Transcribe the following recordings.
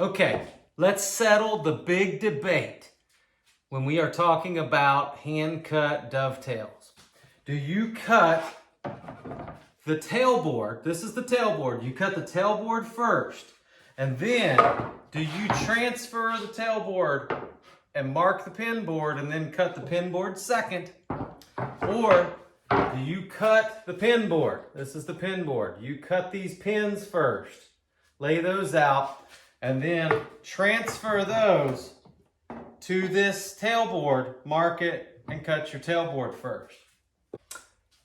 Okay, let's settle the big debate when we are talking about hand-cut dovetails. Do you cut the tailboard? This is the tailboard. You cut the tailboard first, and then do you transfer the tailboard and mark the pin board and then cut the pin board second? Or do you cut the pin board? This is the pin board. You cut these pins first, lay those out, and then transfer those to this tailboard, mark it, and cut your tailboard first.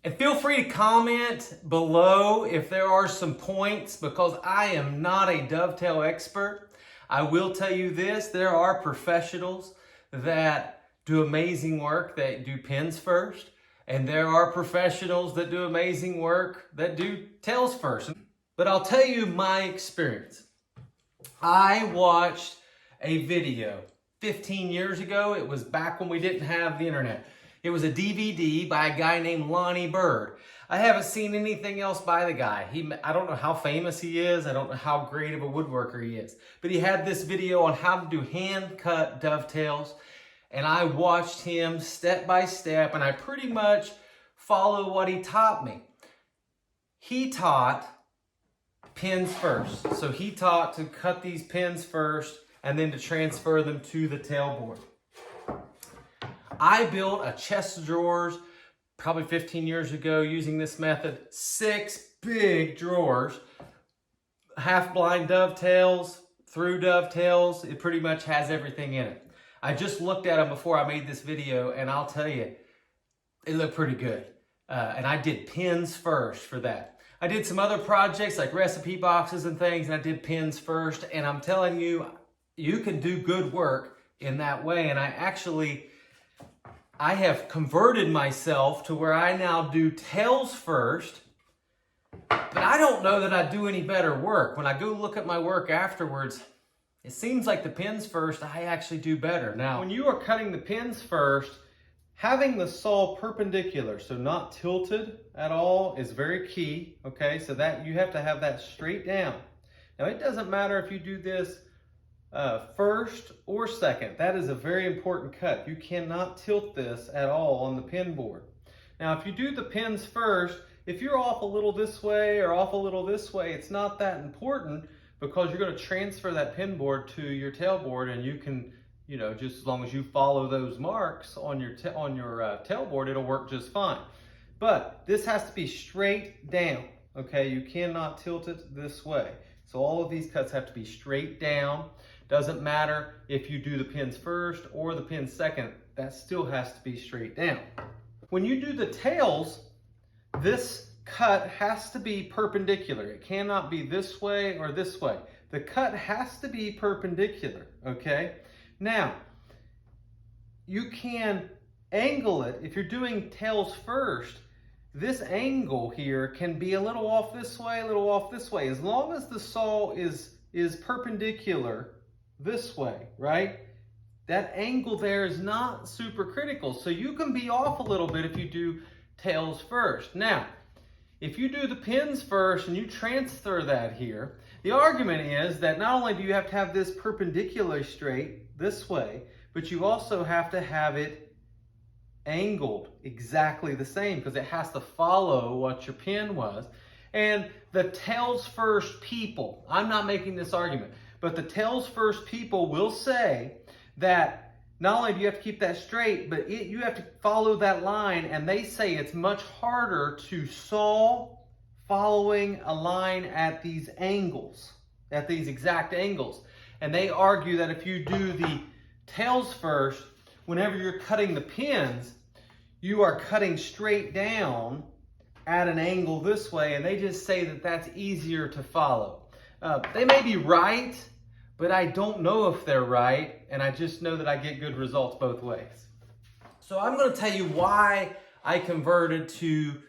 And feel free to comment below if there are some points, because I am not a dovetail expert. I will tell you this, there are professionals that do amazing work that do pins first, and there are professionals that do amazing work that do tails first. But I'll tell you my experience. I watched a video 15 years ago. It was back when we didn't have the internet. It was a DVD by a guy named Lonnie Bird. I haven't seen anything else by the guy. I don't know how famous he is. I don't know how great of a woodworker he is. But he had this video on how to do hand-cut dovetails. And I watched him step by step, and I pretty much follow what he taught me. He taught pins first. So he taught to cut these pins first and then to transfer them to the tailboard. I built a chest of drawers probably 15 years ago using this method. 6 big drawers, half blind dovetails, through dovetails. It pretty much has everything in it. I just looked at them before I made this video, and I'll tell you, it looked pretty good. And I did pins first for that. I did some other projects like recipe boxes and things, and I did pins first. And I'm telling you, you can do good work in that way. And I have converted myself to where I now do tails first, but I don't know that I do any better work. When I go look at my work afterwards, it seems like the pins first, I actually do better. Now, when you are cutting the pins first, having the saw perpendicular, so not tilted at all, is very key, okay? So that you have to have that straight down. Now, it doesn't matter if you do this first or second. That is a very important cut. You cannot tilt this at all on the pin board. Now, if you do the pins first, if you're off a little this way or off a little this way, it's not that important, because you're going to transfer that pin board to your tailboard, and you can, just as long as you follow those marks on your tailboard, it'll work just fine. But this has to be straight down, okay? You cannot tilt it this way. So all of these cuts have to be straight down. Doesn't matter if you do the pins first or the pins second, that still has to be straight down. When you do the tails, this cut has to be perpendicular. It cannot be this way or this way. The cut has to be perpendicular, okay? Now, you can angle it. If you're doing tails first, this angle here can be a little off this way, a little off this way. As long as the saw is perpendicular this way, right? That angle there is not super critical. So you can be off a little bit if you do tails first. Now, if you do the pins first and you transfer that here, the argument is that not only do you have to have this perpendicular straight this way, but you also have to have it angled exactly the same, because it has to follow what your pin was. And the tails first people, I'm not making this argument, but the tails first people will say that not only do you have to keep that straight, but you have to follow that line, and they say it's much harder to saw following a line at these angles, at these exact angles. And they argue that if you do the tails first, whenever you're cutting the pins, you are cutting straight down at an angle this way, and they just say that that's easier to follow. They may be right, but I don't know if they're right, and I just know that I get good results both ways. So I'm going to tell you why I converted to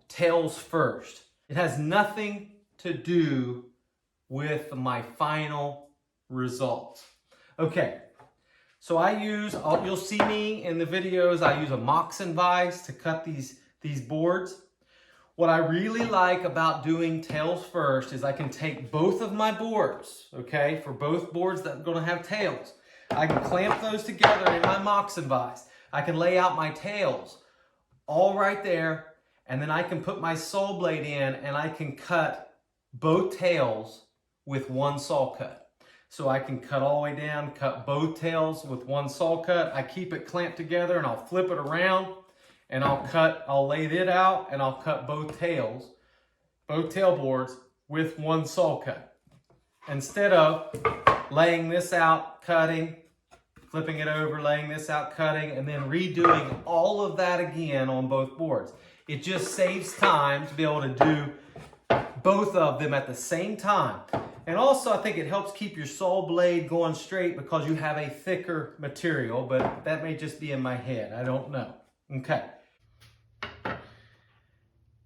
tails first. It has nothing to do with my final results. Okay, so you'll see me in the videos, I use a Moxon vise to cut these boards. What I really like about doing tails first is I can take both of my boards, okay, for both boards that are going to have tails. I can clamp those together in my moccasin vise. I can lay out my tails all right there, and then I can put my saw blade in and I can cut both tails with one saw cut. So I can cut all the way down, cut both tails with one saw cut. I keep it clamped together and I'll flip it around and I'll lay it out and I'll cut both tails, both tail boards with one saw cut. Instead of laying this out, cutting, flipping it over, laying this out, cutting, and then redoing all of that again on both boards. It just saves time to be able to do both of them at the same time. And also I think it helps keep your saw blade going straight because you have a thicker material, but that may just be in my head. I don't know. Okay.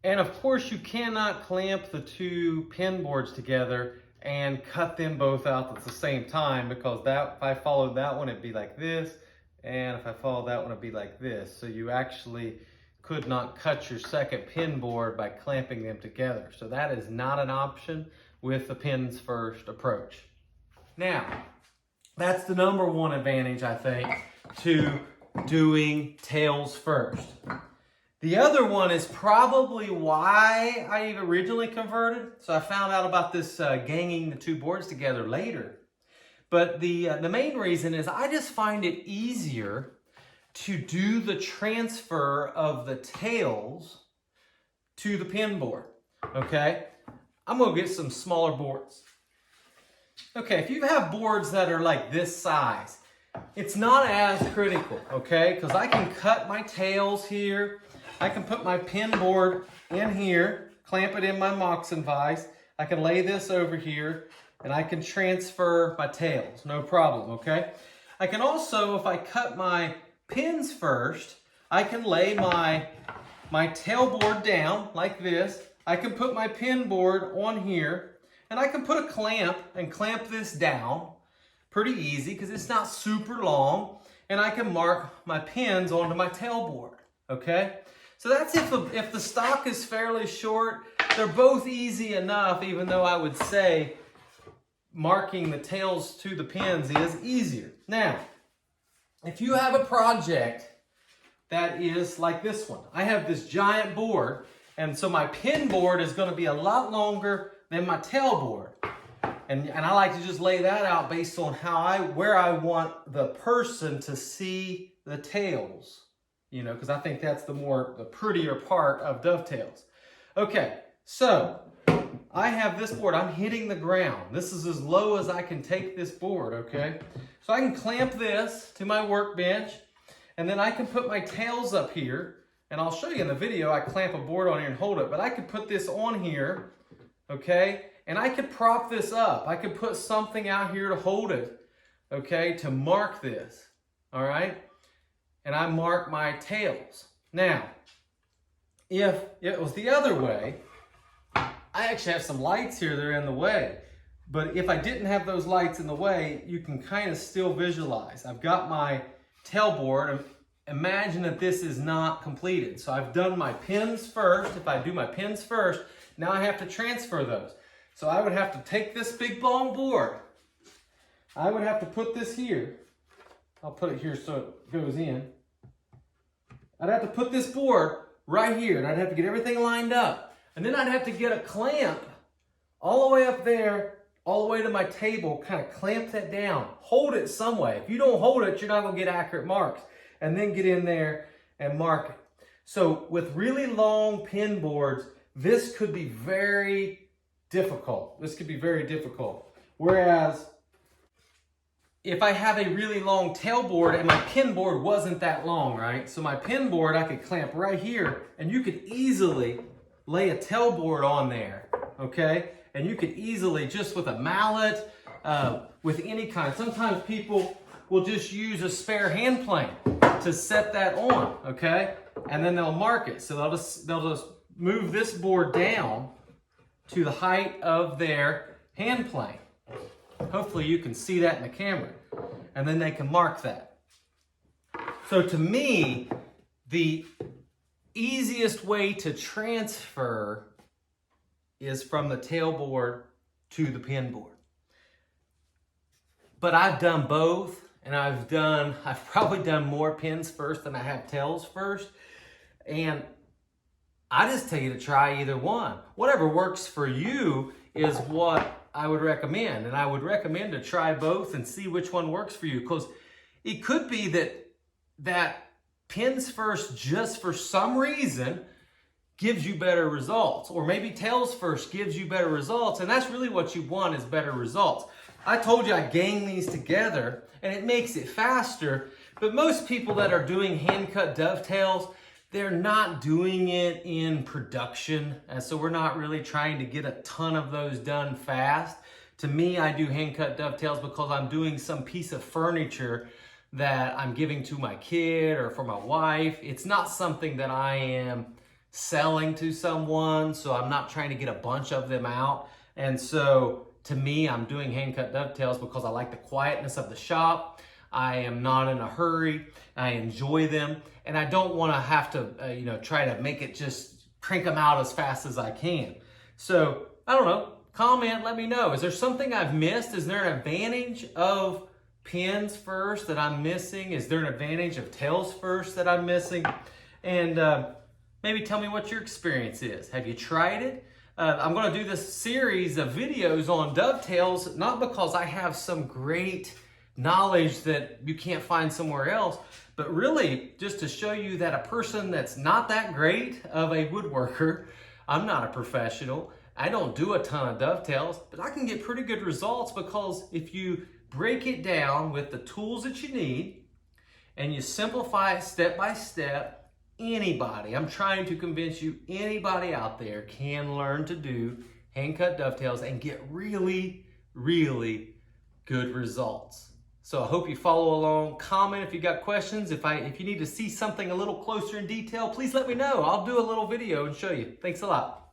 And of course you cannot clamp the two pin boards together and cut them both out at the same time, because if I followed that one, it'd be like this. And if I followed that one, it'd be like this. So you actually could not cut your second pin board by clamping them together. So that is not an option with the pins first approach. Now, that's the number one advantage, I think, to doing tails first. The other one is probably why I originally converted. So I found out about this ganging the two boards together later. But the main reason is I just find it easier to do the transfer of the tails to the pin board, okay? I'm gonna get some smaller boards. Okay, if you have boards that are like this size, it's not as critical, okay? Because I can cut my tails here. I can put my pin board in here, clamp it in my moccasin vise. I can lay this over here, and I can transfer my tails, no problem, okay? I can also, if I cut my pins first, I can lay my tail board down like this. I can put my pin board on here, and I can put a clamp and clamp this down pretty easy because it's not super long, and I can mark my pins onto my tail board, okay? So that's if the stock is fairly short. They're both easy enough, even though I would say marking the tails to the pins is easier. Now, if you have a project that is like this one, I have this giant board, and so my pin board is going to be a lot longer than my tail board. And I like to just lay that out based on where I want the person to see the tails. You know, because I think that's the prettier part of dovetails. Okay, so I have this board. I'm hitting the ground. This is as low as I can take this board, okay? So I can clamp this to my workbench, and then I can put my tails up here, and I'll show you in the video. I clamp a board on here and hold it, but I could put this on here, okay? And I could prop this up. I could put something out here to hold it, okay, to mark this, all right? And I mark my tails. Now, if it was the other way, I actually have some lights here that are in the way. But if I didn't have those lights in the way, you can kind of still visualize. I've got my tail board. Imagine that this is not completed. So I've done my pins first. If I do my pins first, now I have to transfer those. So I would have to take this big long board. I would have to put this here. I'll put it here so it goes in. I'd have to put this board right here, and I'd have to get everything lined up. And then I'd have to get a clamp all the way up there, all the way to my table, kind of clamp that down. Hold it some way. If you don't hold it, you're not going to get accurate marks. And then get in there and mark it. So with really long pin boards, this could be very difficult. This could be very difficult. Whereas if I have a really long tail board and my pin board wasn't that long, right? So my pin board, I could clamp right here, and you could easily lay a tail board on there, okay? And you could easily, just with a mallet, with any kind. Sometimes people will just use a spare hand plane to set that on, okay? And then they'll mark it. So they'll just move this board down to the height of their hand plane. Hopefully you can see that in the camera. And then they can mark that. So to me, the easiest way to transfer is from the tailboard to the pin board. But I've done both, and I've probably done more pins first than I have tails first. And I just tell you to try either one. Whatever works for you is what I would recommend. And I would recommend to try both and see which one works for you. Because it could be that pins first just for some reason gives you better results. Or maybe tails first gives you better results. And that's really what you want, is better results. I told you I gang these together and it makes it faster. But most people that are doing hand-cut dovetails, they're not doing it in production, and so we're not really trying to get a ton of those done fast. To me, I do hand-cut dovetails because I'm doing some piece of furniture that I'm giving to my kid or for my wife. It's not something that I am selling to someone, so I'm not trying to get a bunch of them out. And so to me, I'm doing hand-cut dovetails because I like the quietness of the shop. I am not in a hurry. I enjoy them, and I don't want to have to, try to make it just crank them out as fast as I can. So I don't know. Comment, let me know. Is there something I've missed? Is there an advantage of pins first that I'm missing? Is there an advantage of tails first that I'm missing? And maybe tell me what your experience is. Have you tried it? I'm going to do this series of videos on dovetails, not because I have some great knowledge that you can't find somewhere else, but really just to show you that a person that's not that great of a woodworker, I'm not a professional, I don't do a ton of dovetails, but I can get pretty good results because if you break it down with the tools that you need and you simplify it step by step, anybody, I'm trying to convince you, anybody out there can learn to do hand-cut dovetails and get really, really good results. So I hope you follow along. Comment if you got questions. If you need to see something a little closer in detail, please let me know. I'll do a little video and show you. Thanks a lot.